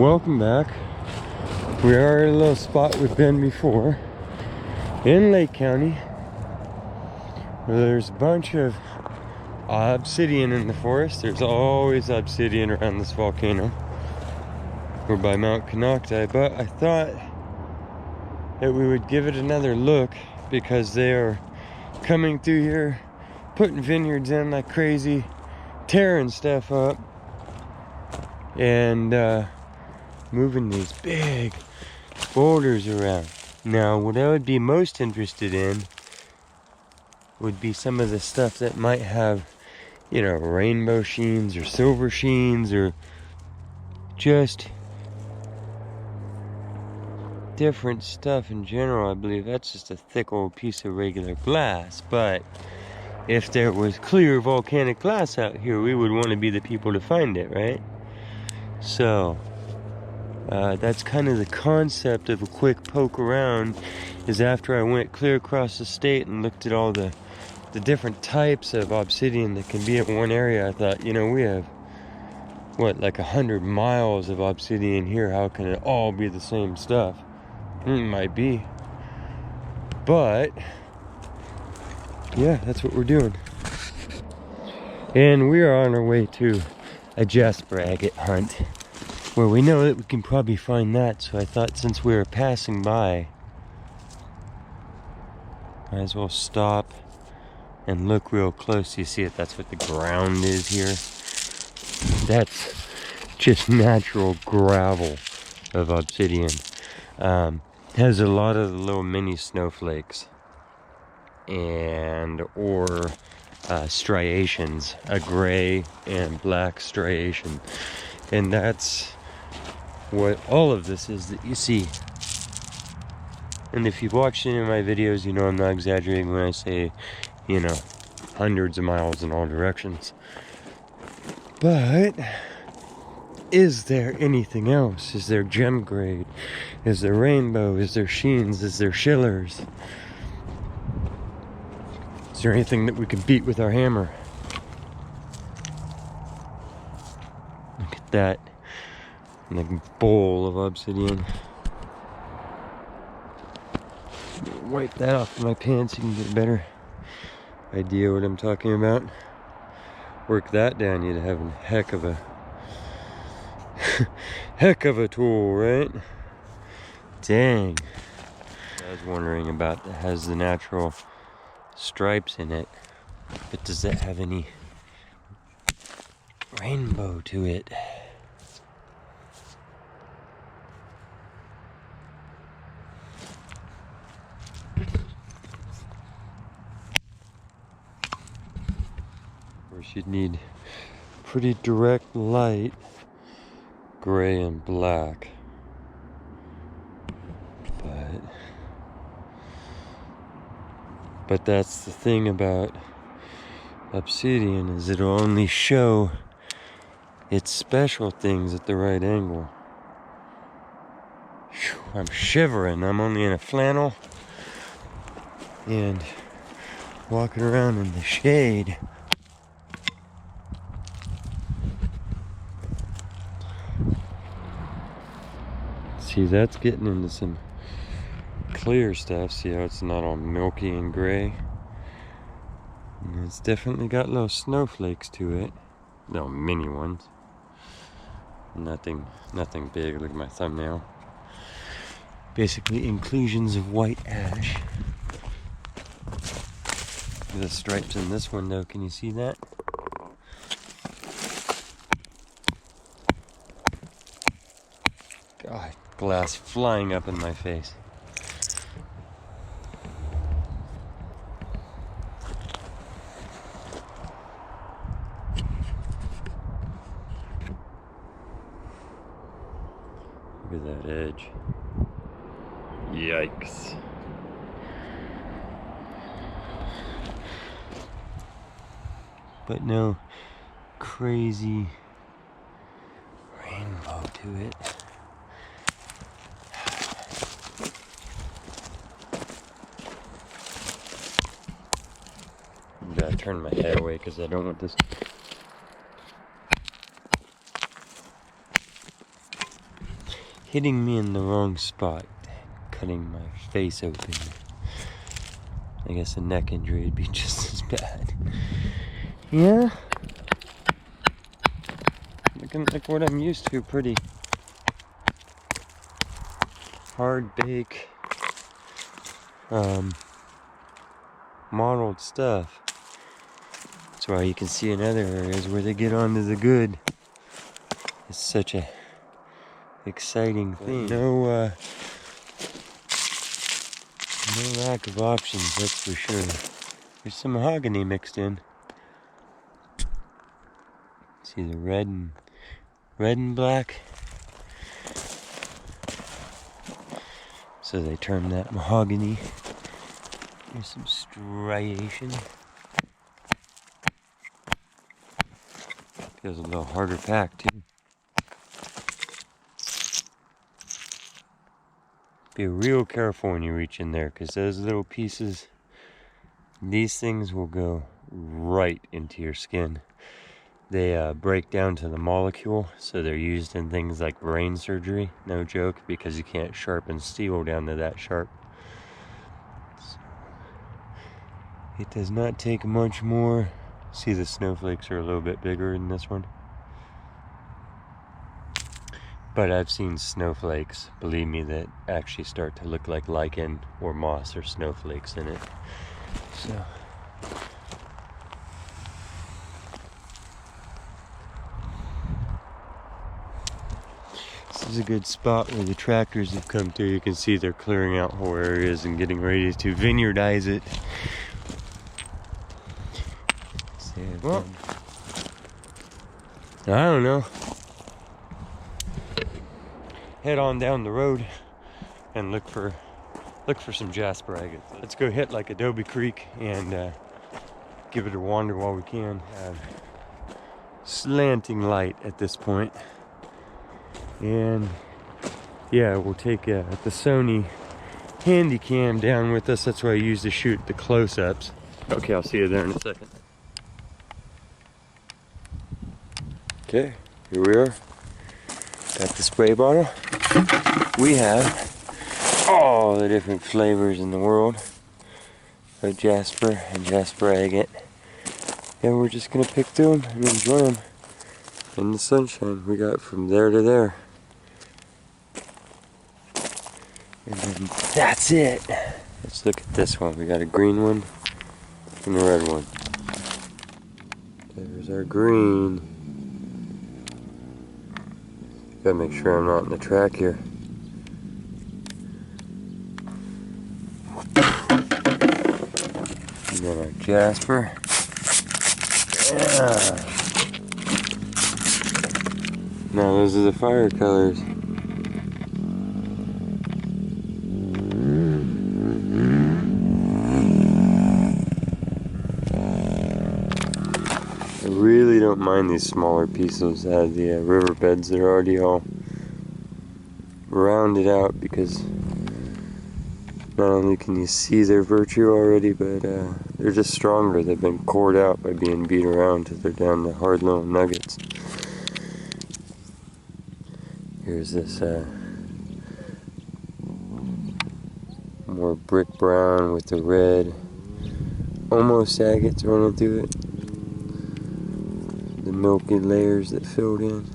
Welcome back. We are at a little spot we've been before in Lake County where there's a bunch of obsidian in the forest. There's always obsidian around this volcano. We're by Mount Canocti, but I thought that we would give it another look because they are coming through here, putting vineyards in like crazy, tearing stuff up, and moving these big boulders around. Now, what I would be most interested in would be some of the stuff that might have, you know, rainbow sheens or silver sheens or just different stuff in general. I believe that's just a thick old piece of regular glass, but if there was clear volcanic glass out here, we would want to be the people to find it, right? So that's kind of the concept of a quick poke around. Is after I went clear across the state and looked at all the different types of obsidian that can be in one area, I thought, you know, we have what, like 100 miles of obsidian here. How can it all be the same stuff? It might be, but yeah, that's what we're doing. And we are on our way to a Jasper agate hunt, where we know that we can probably find that. So I thought, since we were passing by, might as well stop and look real close. You see it? That's what the ground is here. That's just natural gravel of obsidian. Has a lot of the little mini snowflakes and or striations, a gray and black striation, and that's what all of this is that you see. And if you've watched any of my videos, you know I'm not exaggerating when I say, you know, hundreds of miles in all directions. But is there anything else? Is there gem grade? Is there rainbow? Is there sheens? Is there shillers? Is there anything that we can beat with our hammer? Look at that. Like a bowl of obsidian. Wipe that off my pants so you can get a better idea what I'm talking about. Work that down, you'd have a heck of a tool, right? Dang. I was wondering about that. Has the natural stripes in it, but does that have any rainbow to it? Of course, you'd need pretty direct light, gray and black, but that's the thing about obsidian, is it'll only show its special things at the right angle. Whew, I'm shivering. I'm only in a flannel and walking around in the shade. See, that's getting into some clear stuff. See how it's not all milky and gray? And it's definitely got little snowflakes to it. Little mini ones. Nothing big. Look at my thumbnail. Basically inclusions of white ash. The stripes in this window, can you see that? God, glass flying up in my face. Look at that edge. Yikes. But no crazy rainbow to it. I gotta turn my head away because I don't want this hitting me in the wrong spot, cutting my face open. I guess a neck injury would be just as bad. Yeah. Looking like what I'm used to, pretty hard bake, modeled stuff. That's why you can see in other areas where they get onto the good. It's such a exciting thing. No lack of options, that's for sure. There's some mahogany mixed in. See the red and black. So they term that mahogany. There's some striation. Feels a little harder packed too. Be real careful when you reach in there, because those little pieces, these things will go right into your skin. They break down to the molecule, so they're used in things like brain surgery, no joke, because you can't sharpen steel down to that sharp. So, it does not take much more. See, the snowflakes are a little bit bigger in this one. But I've seen snowflakes, believe me, that actually start to look like lichen or moss or snowflakes in it. So this is a good spot where the tractors have come through. You can see they're clearing out whole areas and getting ready to vineyardize it. Well, I don't know. Head on down the road and look for some Jasper agate. Let's go hit like Adobe Creek and give it a wander while we can. Slanting light at this point. And yeah, we'll take the Sony Handycam down with us. That's what I use to shoot the close-ups. Okay, I'll see you there in a second. Okay, here we are. Got the spray bottle. We have all the different flavors in the world of Jasper and Jasper agate. And we're just gonna pick through them and enjoy them in the sunshine. We got from there to there. And then that's it. Let's look at this one. We got a green one and a red one. There's our green. Gotta make sure I'm not in the track here. And then our Jasper. Yeah. Now those are the fire colors. I really don't mind these smaller pieces out of the riverbeds that are already all rounded out, because not only can you see their virtue already, but they're just stronger. They've been cored out by being beat around till they're down to hard little nuggets. Here's this more brick brown with the red, almost agates running through it. The milky layers that filled in.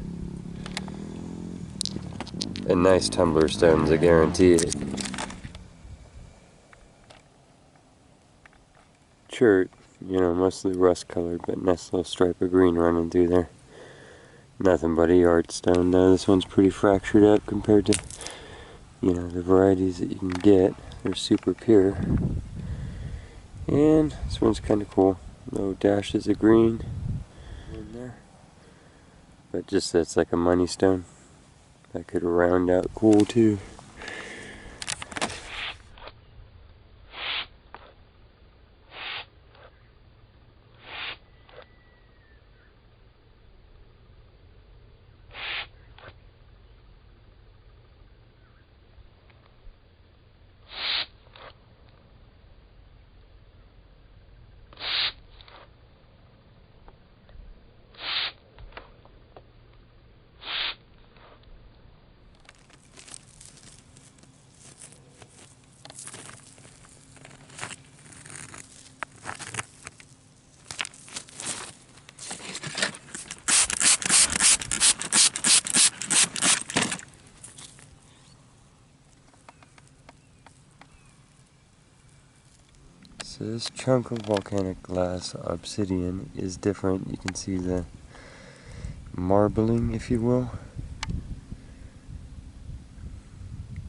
And nice tumbler stones, I guarantee it. Shirt, you know, mostly rust colored, but nice little stripe of green running through there. Nothing but a yard stone though. This one's pretty fractured up compared to, you know, the varieties that you can get. They're super pure. And this one's kind of cool. Little dashes of green in there. But just that's like a money stone. That could round out cool too. So this chunk of volcanic glass obsidian is different. You can see the marbling, if you will.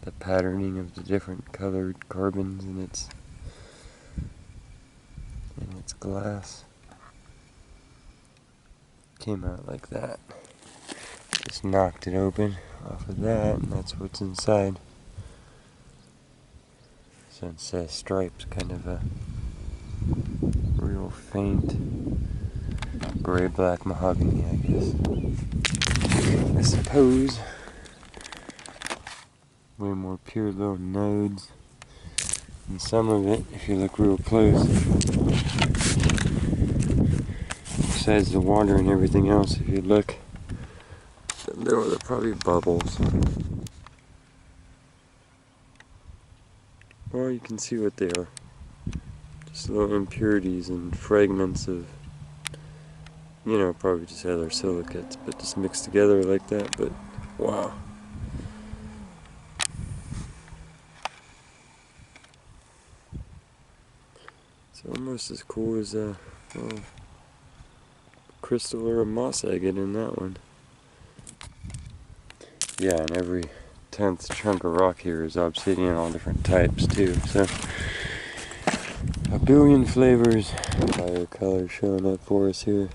The patterning of the different colored carbons in its glass. Came out like that. Just knocked it open off of that, and that's what's inside. So it says stripes, kind of a real faint gray-black mahogany, I guess. I suppose. Way more pure little nodes. And some of it, if you look real close, besides the water and everything else, if you look, there are probably bubbles. Well, you can see what they are. Just little impurities and fragments of, probably just other silicates, but just mixed together like that, but wow. It's almost as cool as a crystal or a moss agate in that one. Yeah, and every 10th chunk of rock here is obsidian, all different types too, so a billion flavors, fire color showing up for us here.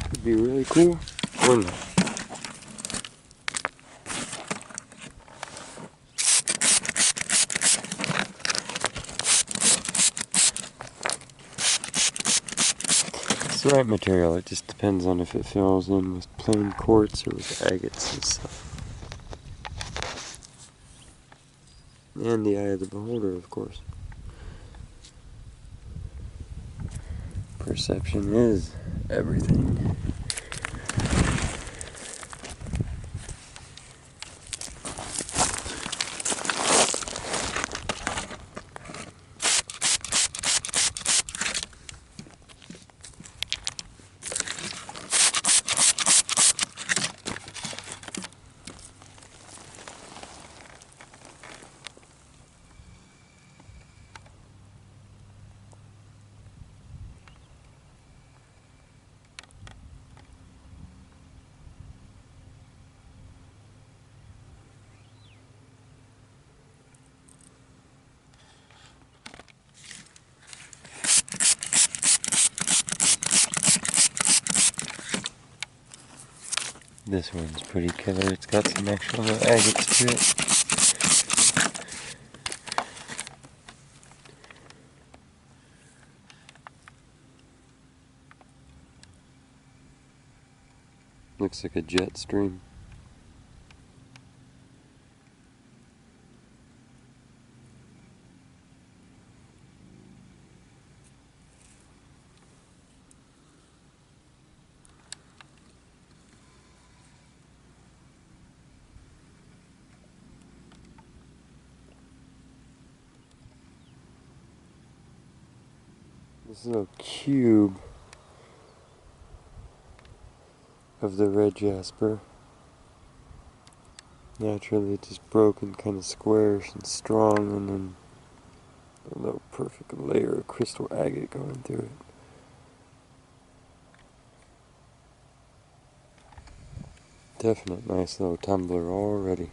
Could be really cool, or not. It's the right material, it just depends on if it fills in with plain quartz or with agates and stuff. And the eye of the beholder, of course. Perception is everything. This one's pretty killer. It's got some extra little agates to it. Looks like a jet stream. This little cube of the red jasper. Naturally it just broken, kind of squarish and strong, and then a little perfect layer of crystal agate going through it. Definite nice little tumbler already.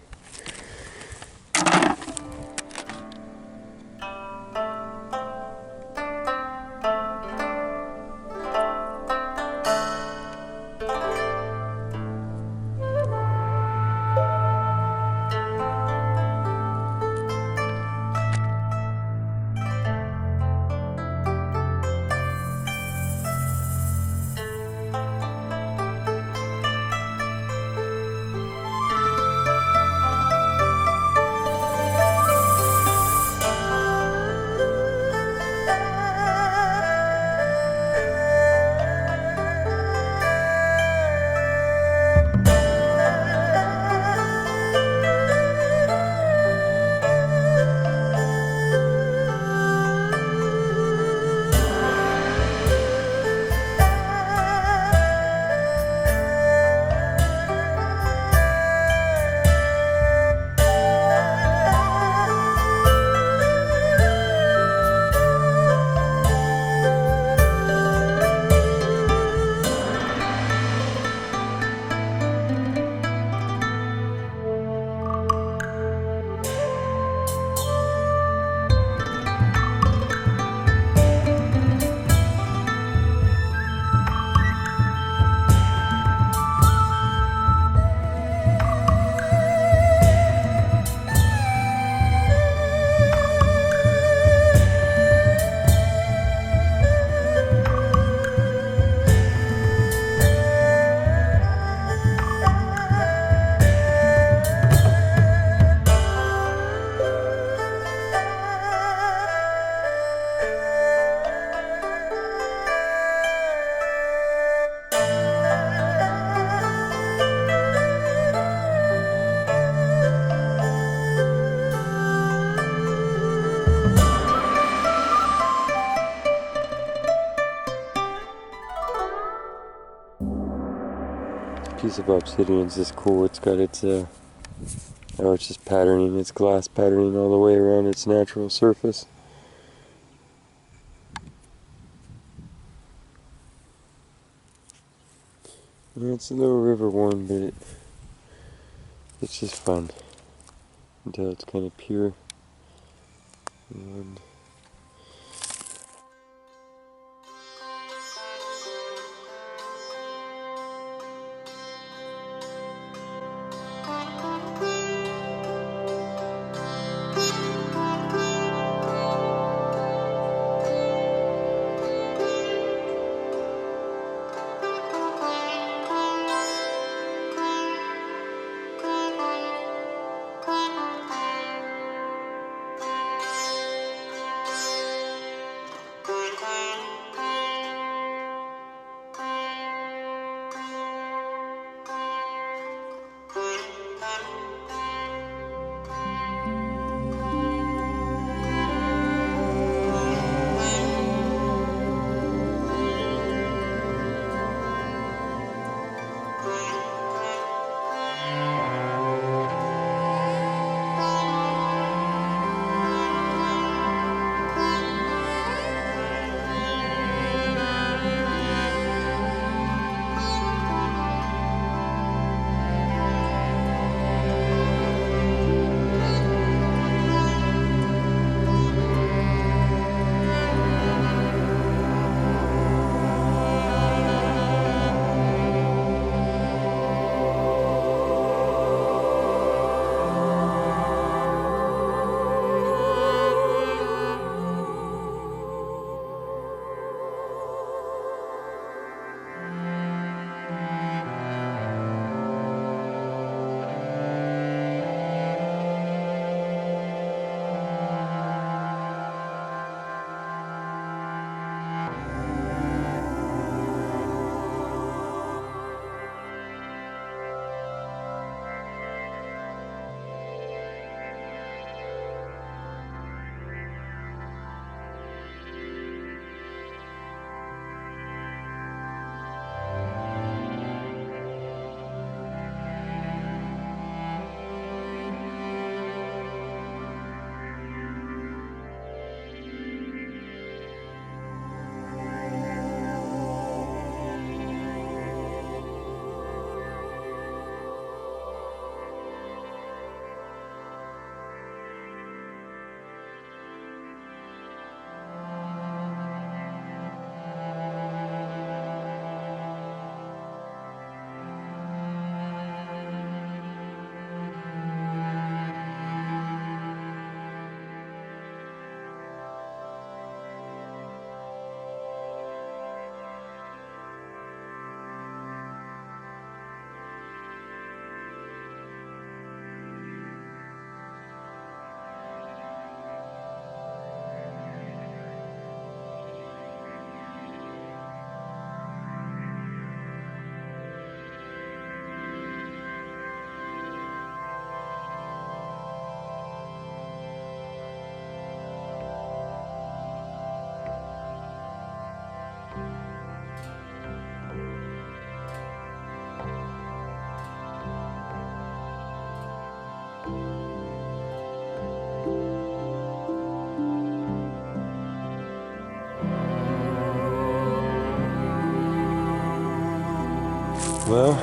piece of obsidian is just cool. It's got its, oh, it's just patterning. It's glass patterning all the way around its natural surface. And it's a little river worn, but it's just fun until it's kind of pure. And well,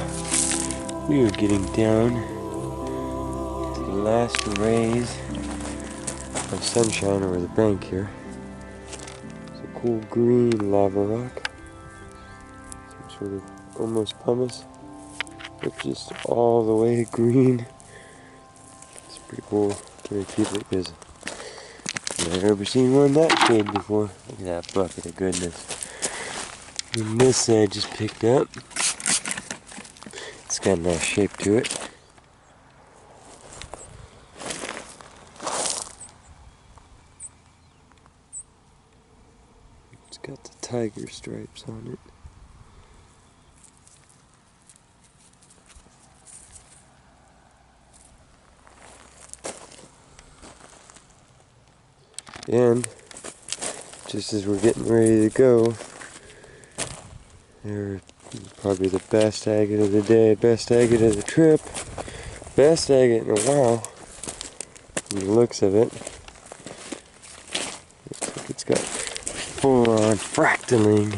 we are getting down to the last rays of sunshine over the bank here. It's a cool green lava rock. Some sort of almost pumice, but just all the way green. It's pretty cool. Very keep it because I've never ever seen one that shade before. Look at that bucket of goodness. And this I just picked up. It's got a nice shape to it. It's got the tiger stripes on it. And just as we're getting ready to go, there are Probably the best agate of the day, best agate of the trip, best agate in a while. From the looks of it. Looks like it's got full-on fractaling.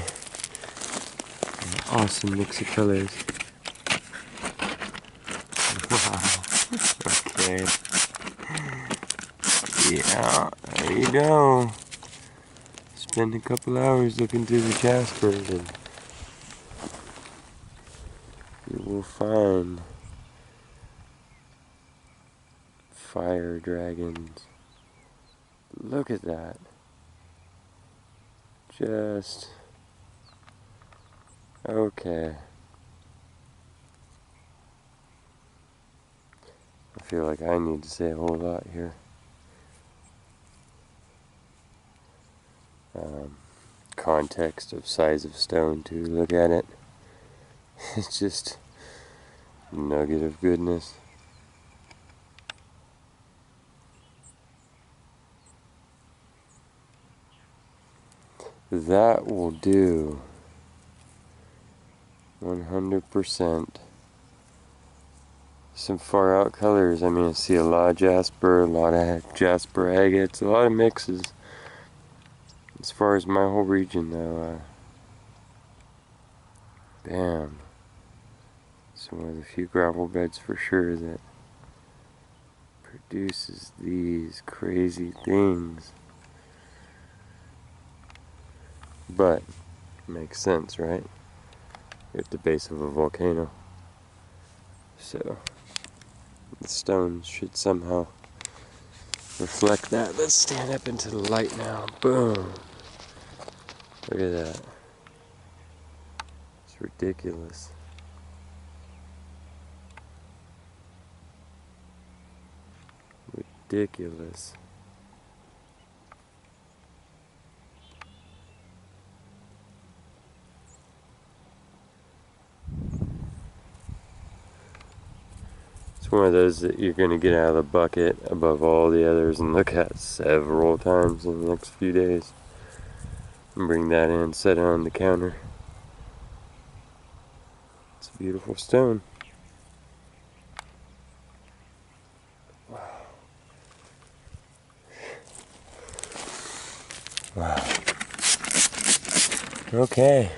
An awesome mix of colors. Wow. Okay. Yeah, there you go. Spend a couple hours looking through the Jasper and you will find fire dragons. Look at that. Just okay. I feel like I need to say a whole lot here. Context of size of stone too. Look at it. It's just a nugget of goodness. That will do. 100%. Some far out colors. I mean, I see a lot of Jasper, a lot of Jasper agates, a lot of mixes. As far as my whole region though, bam. It's one of the few gravel beds for sure that produces these crazy things. But, makes sense, right? You're at the base of a volcano. So, the stones should somehow reflect that. Let's stand up into the light now. Boom. Look at that. It's ridiculous. Ridiculous. It's one of those that you're going to get out of the bucket above all the others and look at several times in the next few days. And bring that in, set it on the counter. It's a beautiful stone. Wow. Wow. Okay.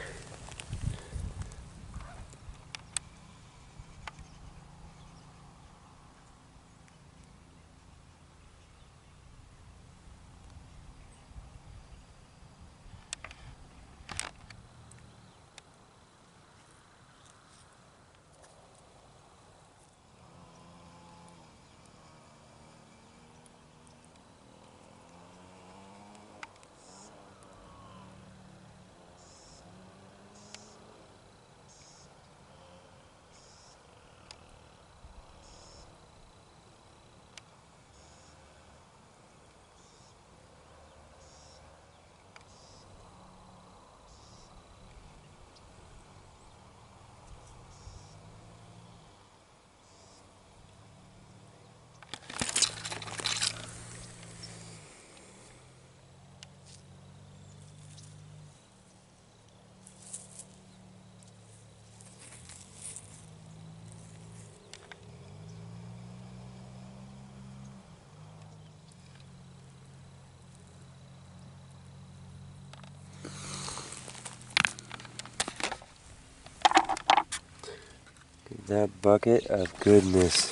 That bucket of goodness,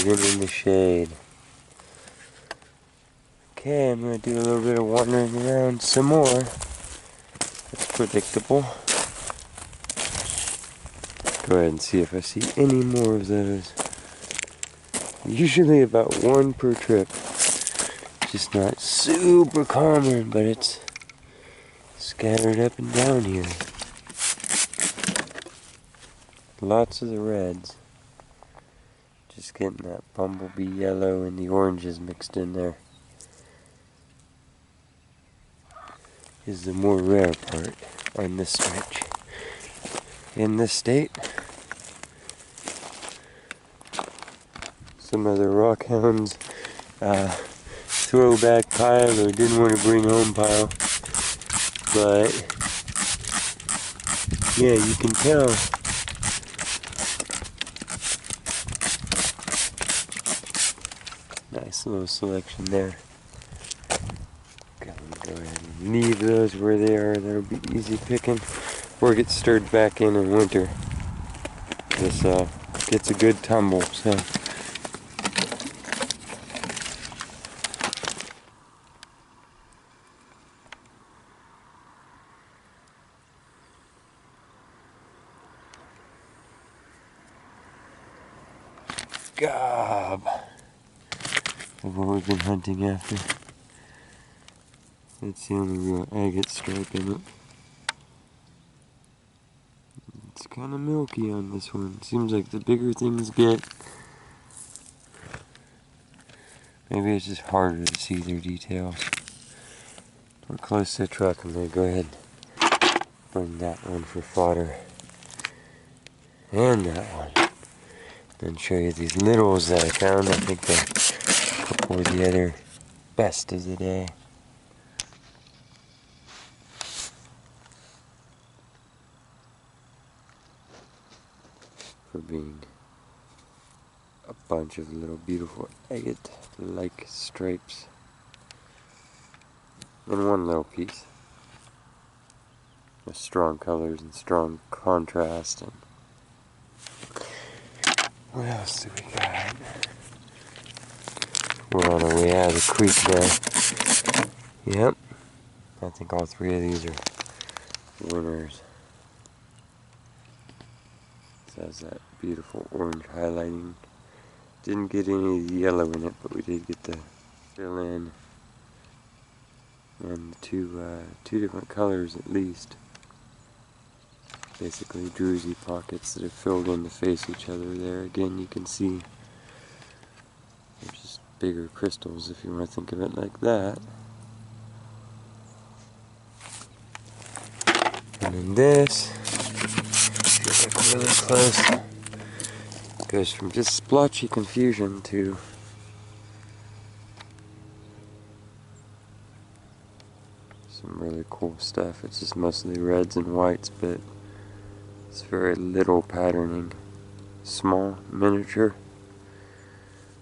even in the shade. Okay, I'm going to do a little bit of wandering around some more. That's predictable. Go ahead and see if I see any more of those. Usually about one per trip. Just not super common, but it's scattered up and down here. Lots of the reds. Just getting that bumblebee yellow and the oranges mixed in there is the more rare part on this stretch. In this state, some of the rockhounds throwback pile or didn't want to bring home pile, but Yeah, you can tell. Nice little selection there. Go ahead and leave those where they are. That'll be easy picking. Or get stirred back in winter. This gets a good tumble, so. Gob of what we've been hunting after. That's the only real agate stripe in it. It's kind of milky on this one. Seems like the bigger things get, maybe it's just harder to see their details. We're close to the truck. I'm going to go ahead and bring that one for fodder. And that one. Then show you these littles that I found. I think they're a couple of the other best of the day. For being a bunch of little beautiful agate-like stripes. And one little piece. With strong colors and strong contrast. And what else do we got? We're on our way out of the creek now. Yep. I think all three of these are winners. This has that beautiful orange highlighting. Didn't get any of the yellow in it, but we did get the fill-in. And the two different colors at least. Basically druzy pockets that are filled in to face each other there. Again, you can see they're just bigger crystals if you want to think of it like that. And then this, look really close, goes from just splotchy confusion to some really cool stuff. It's just mostly reds and whites, but it's very little patterning. Small, miniature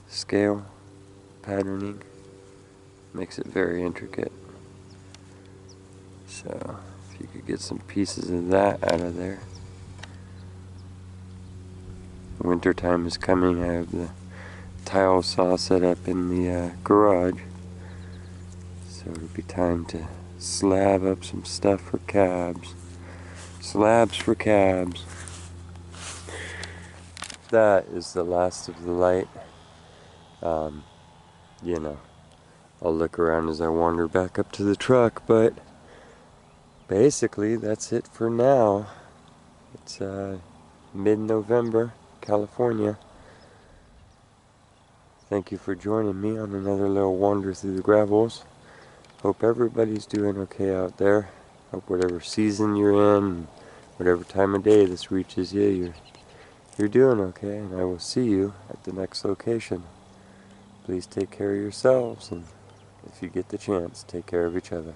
scale patterning makes it very intricate. So if you could get some pieces of that out of there. Winter time is coming. I have the tile saw set up in the garage, so it'll be time to slab up some stuff for cabs. Slabs for cabs. That is the last of the light. You know, I'll look around as I wander back up to the truck, but basically that's it for now. It's mid-November, California. Thank you for joining me on another little wander through the gravels. Hope everybody's doing okay out there. Hope whatever season you're in, whatever time of day this reaches you, you're doing okay, and I will see you at the next location. Please take care of yourselves, and if you get the chance, take care of each other.